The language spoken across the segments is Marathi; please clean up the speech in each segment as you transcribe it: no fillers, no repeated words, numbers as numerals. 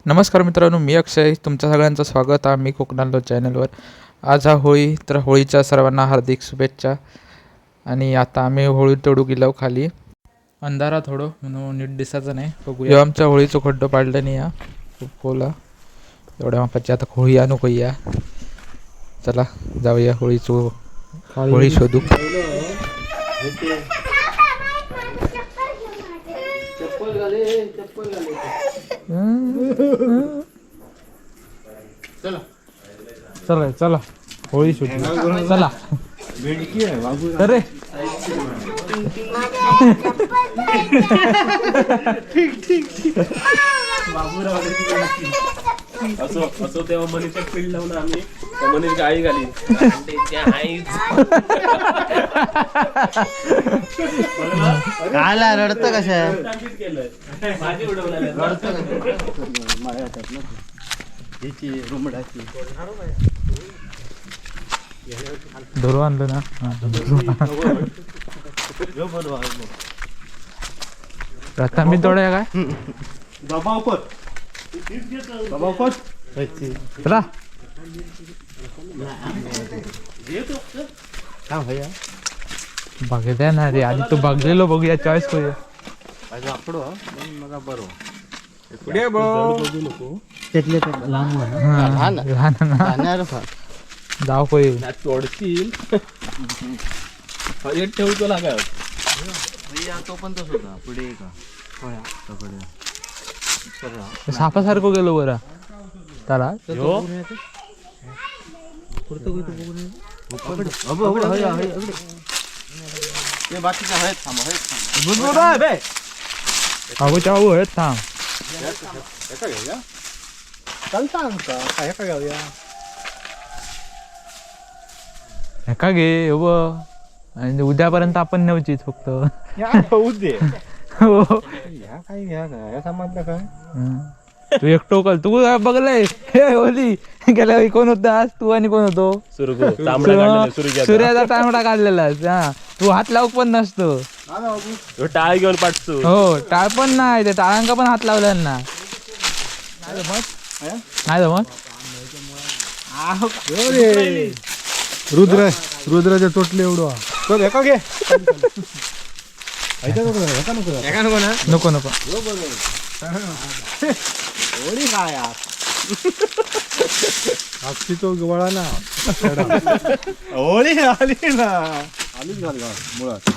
नमस्कार मित्रांनो, मी अक्षय. तुमच्या सगळ्यांचं स्वागत आहे मी कोकणालो चॅनलवर. आज हा होळी, तर होळीच्या सर्वांना हार्दिक शुभेच्छा. आणि आता आम्ही होळी तोडू गेलो खाली. अंधारा थोडं म्हणून नीट दिसायचं नाही. बघूया आमच्या होळीचं खड्डं पाडलं नाही या खोला. एवढ्या मापाची आता होळी आणू या. चला जाऊया होळी शोधू. चला चला होळी शोधू. चला अरे असो तेव्हा मनीषा फील्ड लावून आम्ही मनीष गाळी घाली आला रडत कशा भाजी उडवला रुमडाची धरू आणलं ना. आता मी तोड्या काय बाबा उपर बाबा उपर चला बघ ना रे. आधी तू बघलेलो बघूया, चॉईस करूया. त्यातले लहान लहान जाऊ कोई तोडतील एक ठेवतो लागा तो पण तस होता पुढे का सापासारखं गेलो बरं त्याला. बाकीचा आहेत अगो चावू आहेत थांब. एका घे व आणि उद्यापर्यंत आपण नव्हतीच फक्त. हो. तू एकटो कल तू बघलंय हे होली गेल्या वेळी कोण होता आज तू आणि कोण होतो सूर्याचा तांबडा काढलेला. हा तू हात लावू पण नसतो. टाळ घेऊन पाठतो. हो टाळ पण नाही, ते टाळांका पण हात लावल्या ना. नाही जमत. रुद्राच्या तोटले एवढं नको नको. आजची तो गवळा ना होळी आली ना आलीच घाल मुळात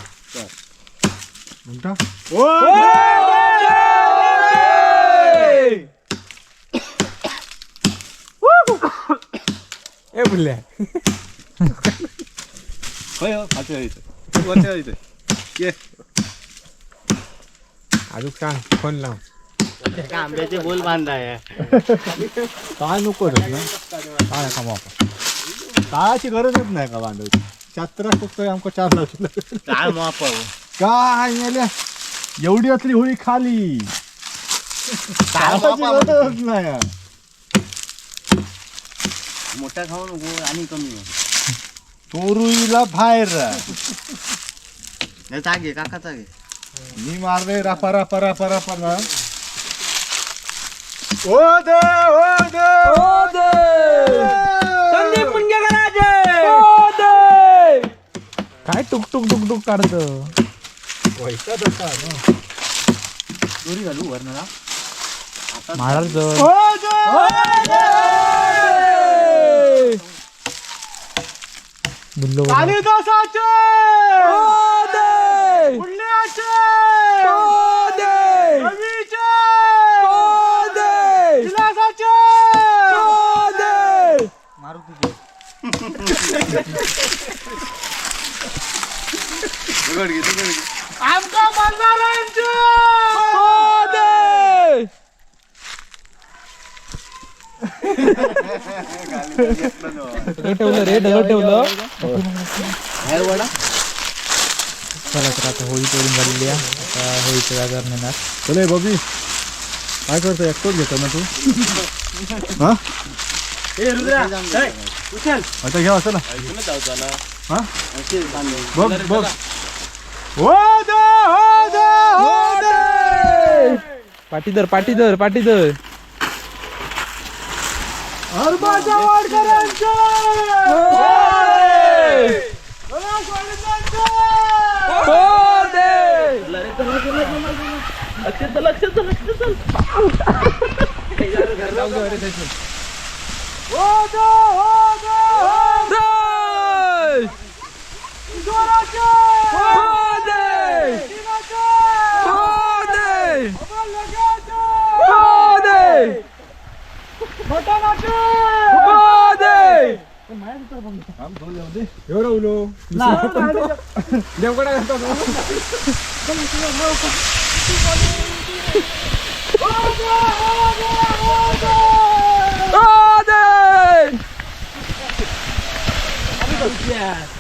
म्हणता ए बुल्या अजून काय फोन लाव आंब्याचे बोल बांधाय काय नको रे ना काय का बापा काळाची गरजच नाही का बांधवायची. छत्रा फक्त आमका 4 लावची काय माप काय मेल्या एवढी असली होळी खाली काळाची गरजच नाही. मोठा खाऊ नको आणि कमी चोरुईला बाहेर चागे काका चागे मी मारले रापा रापा रापा रापा ना. ओ दे ओ दे ओ दे संदीप पुंगे करायचे. ओ दे काय टुक टुक टुक टुक काढत. पैसा दसा दोरी घालू वरणाला महाराज ओ दे बुल्लो कालिदासाचे ओ दे पुण्याचे ओ दे कवीचे ओ दे विलासाचे ओ दे मारू तुझे आमका म्हणणाऱ्यांचे ओ दे. दगड ठेवलं रे, दगड ठेवलं. चला तर आता होळी तोडून झालेली आहे. आता होळीचं बाजार नेणार. चले बबी काय करतो एकटोच घेतो ना तू हा आता घ्या असं ना हा बघ बघ ओ दे ओ दे ओ दे पाटीधर पाटीधर पाटीधर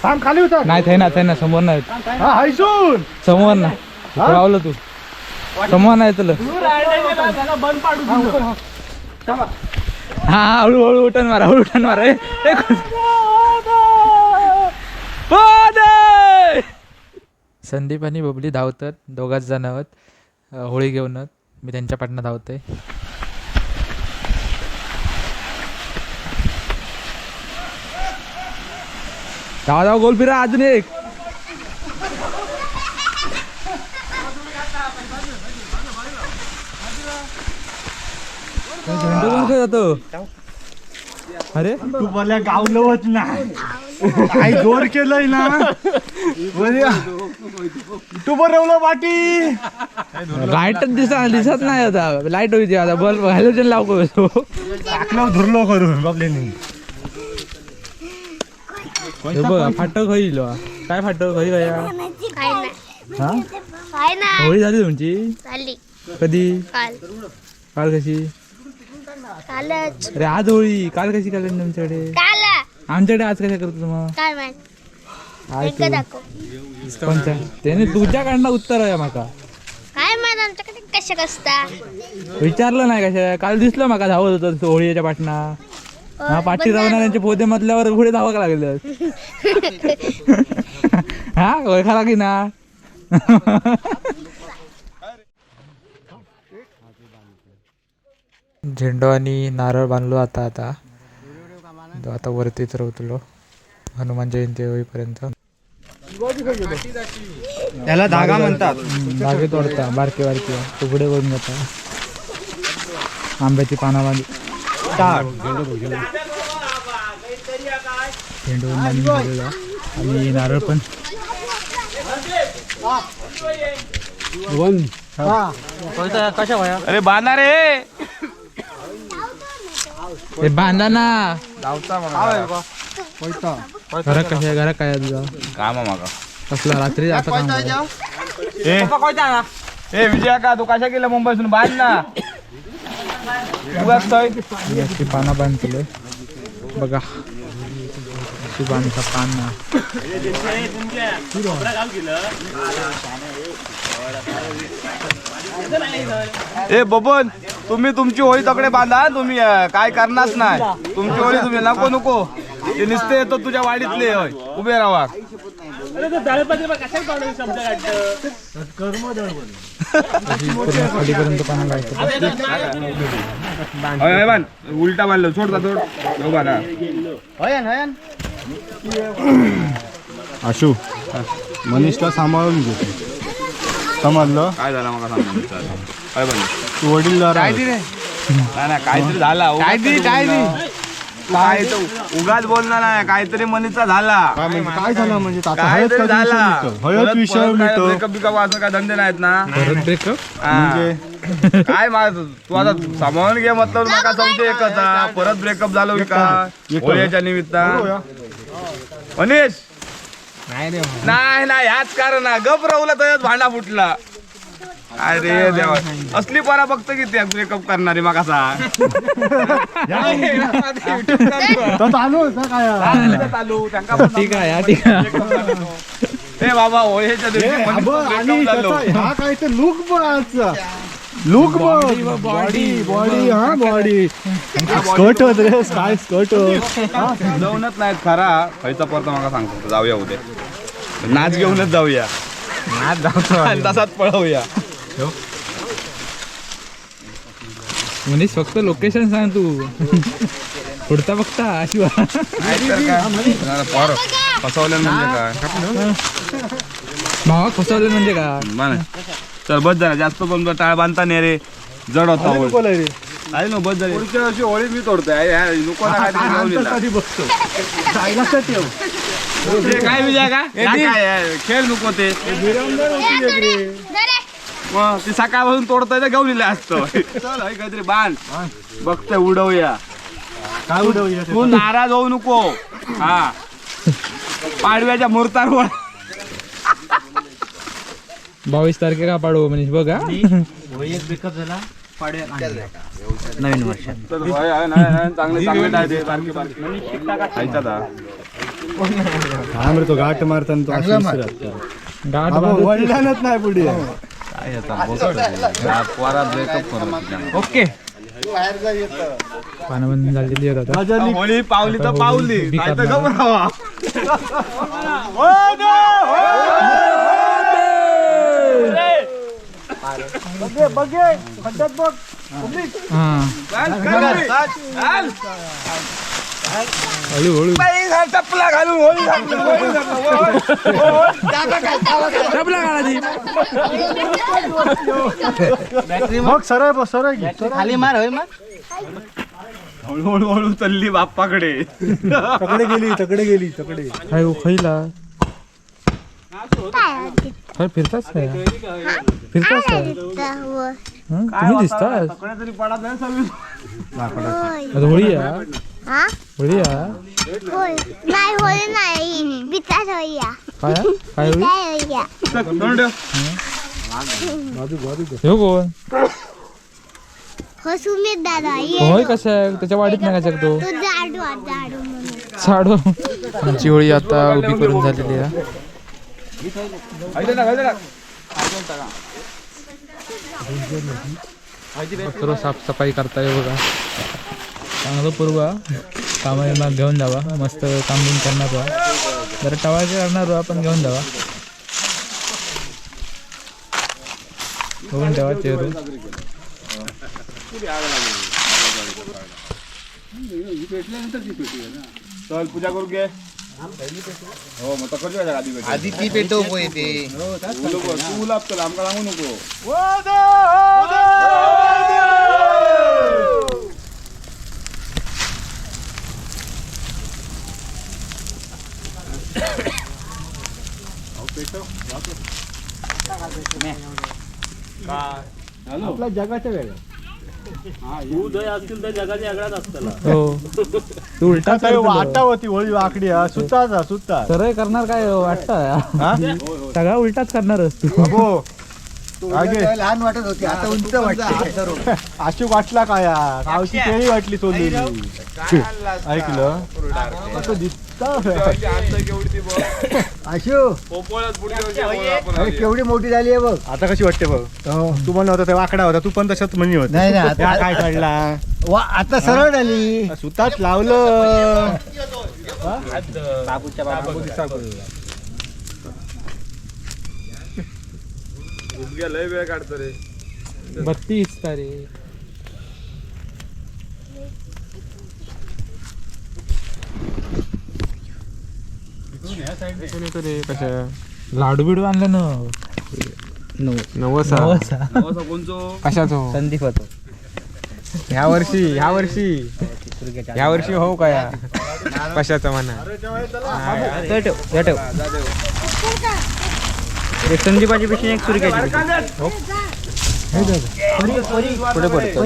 थांब खाली होता नाही थे ना समोर नाही हा हायसून समोर ना रावलं तू समोर नाही तुला हा हळूहळू उठण मारा संदीप आणि बबली धावतात दोघाच जण आहोत होळी घेऊनच मी त्यांच्या पाठनं धावतोय धावा गोल फिरा अजून एक झेंडू कोण खेळतो अरे तू मला गावलवत नाही काय जोर केलंय ना तू बनवलं पाटी लाईटच दिसत नाही आता लाईट होती आता बल्ब हॅलोजन लावतो टाकलं धुरलो करून बाबलेनी बघा फाटक होईल काय फाटक होईल हा होळी झाली तुमची झाली कधी काल काल कशी कालच अरे आज होळी काल कशी काल तुमच्याकडे काल आमच्याकडे आज कशा करतो मग काय माहित आज एकदा दाखव कोणत्या त्याने तुझ्याकडनं उत्तर आहे माका काय माहित आमच्याकडे कशा कसता विचारलं नाही कशा काल दिसलं माका धावत होतं होळीच्या पाटणा हा पाठी राहणाऱ्यांचे पोते मधल्यावर पुढे धावायला लागलं हा ओळखाला की ना झेंडू आणि नारळ बांधलो आता वरतीच रवतलो हनुमान जयंती होईपर्यंत त्याला धागा म्हणतात धागे तोडता बारके तुकडे करून घेता आंब्याची पाना बांध झेंडू आणि नारळ पण अरे बांधा रे ते बांधा ना धावता घरात कशा घरात काय आहे तुझा काम मागा कसला रात्री आता काम करायला? ए विजया का तू कशा गेला मुंबईतून बांध ना याची पाना बांधले बघा बांधता पाना ए बबन तुम्ही तुमची होळी तकडे बांधा तुम्ही काय करणारच नाही तुमची होळी तुम्ही नको ते नुसते येतो तुझ्या वाडीतले होय उभे राहा खालीपर्यंत पाना लावतो उलटा बांधलं सोडता उभा ना हयन आशू मनीषला सांभाळून घे समजलं काय झालं मला सांग काय बनलं तू वडीलदार आहे. नाही काहीतरी झाला काय उगाच बोलणार नाही काहीतरी मनीचा झाला काय झालं म्हणजे आता हळद काहीतरी का झाला हळद विषय मिळतो ब्रेकअप बिकअप असं काय धंदे नाहीत ना म्हणजे काय तू आता सांभाळून घे मतलब नका समजे एकच परत ब्रेकअप झालं का होळीच्या निमित्तानं मनीष नाही ह्याच कारण गप राहुला तर भांडा फुटला अरे देवा असली परा बघतो की त्या ब्रेकअप करणारी मग असा ठीक आहे ठीक आहे ए बाबा होळीच्या दिवशी मनीष breakup झालं. हा काय तर लुक बॉडी हा बॉडी स्कर्ट होत रे काय स्कर्ट जाऊनच नाहीत खरा खायचा परत मला सांगतो जाऊया उद्या नाच घेऊनच जाऊया आणि तसाच पळवूया मनीष फक्त लोकेशन सांग तू पुढचा बघता शिवा फसवलं म्हणजे काय भावा फसवलं म्हणजे काय मान चल बस जरा जास्त पण टाळ बांधता नाही रे जड होता आहे ना बस झाली पुढच्या वर्षी होळी मी तोडतोय नको ना काहीतरी बघतो हे काय विजय का काय खेळ नको ते मग ते सकाळपासून तोडताय तर घेऊन असतं चल हे काहीतरी बांध बघतोय उडवूया काय उडवूया तू नाराज होऊ नको हा पाडव्याच्या मुहूर्तावर 22 तारखेला पाडू म्हणजे बघा ब्रेकअप झाला नवीन वर्ष चांगले चांगले खायचा तो घाट मारताना गाठ वडिलांच नाही पुढे ओके पानं झालेली आहेत आता होळी पावली तर पावली उभी काय तर करणार. घबरावा हळूहळू चपला घालून होळी मग सरळ बस सरळ घे खाली मार होय मग हळूहळू हळू चालली बाप्पाकडे तकडे गेली काय खैला काय फिरताच काय फिरताच काय तुम्ही दिसतास तरी पडत नाही सर्विस आता होळी या होळी या नाही होय नाही बिचार होया काय काय होळी होया हो कोण हो सुमित दादा होय कशा आहे त्याच्या वाडीत नाही कशा तो तू जाडू जाडू म्हणून साडू आमची होळी आता उभी करून झालेली आहे सर्व साफसफाई करताय बघा चांगलं पूर्वा कामाला घेऊन जावा मस्त काम बिम करणार बा जरा टवायचे करणार बा पण घेऊन जावा बघून ठेवा चेहरे चल पूजा करू घे हो मग तर करतो आधी आधी ती पेटव येते तू लाभ चल आमका सांगू नको आपल्या जगाच्या वेगळ्या हो तू उलटा वाटा होती होळी वाकडी सुत्ता सरळ करणार काय वाटतं सगळा उलटाच करणारच तू हो लहान वाटत होती आता उंच वाटते अशी वाटला काय गावची केळी वाटली सोडलेली ऐकलं असं दिसत आशू केवढी मोठी झाली आहे बघ आता कशी वाटते बघ तू म्हणलं होता ते वाकडा होता तू पण तशात म्हणी होता नाही नाही त्या काय काढला आता सरळ झाली सुताच लावलं लय वेळ काढतो रे 32 तारीख कशा लाडू बिडू आणलं ना नवसा कोणचो कशाचो संदीप होतो ह्या वर्षी हो काय कशाचं म्हणा एक संदीपाची पेक्षा एक सुरक्याची पुढे पडतो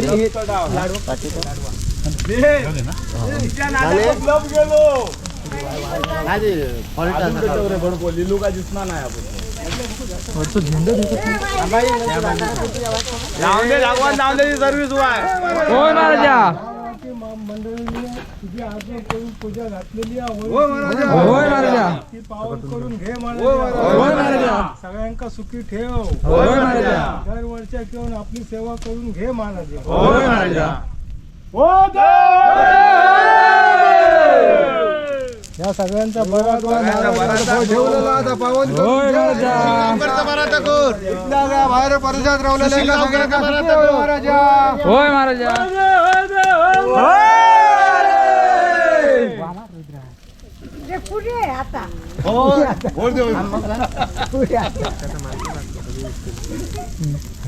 लिलू का दिसणार नाही आपण सर्विस होय महाराजा पूजा घातलेली होय महाराजा करून घे होय महाराजा सगळ्यांका सुखी ठेव होय महाराजा दरवर्षी घेऊन आपली सेवा करून घे महाराज होय महाराजा या सगळ्यांचा बरा होय महाराजा बाहेर परिसरात राहून होय महाराजा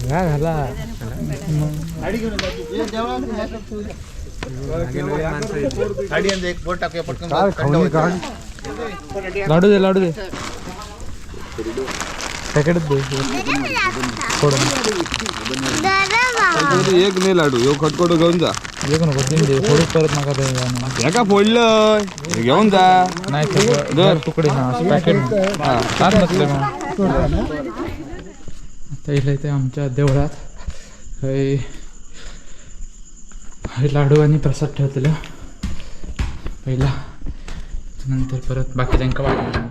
घाला लाडू दे पॅकेटच दे थोडं एक नाही लाडू यो खटखटो घेऊन जा एक नको तीन दे थोडं परत नका दे हे का फोडलं हे घेऊन जा नाही दर तुकडे ना पॅकेट सात नसले मग आता इथे आमच्या देवळात हे लाडू आणि प्रसाद ठेवलेला पहिला नंतर परत बाकी त्यांना वाटलं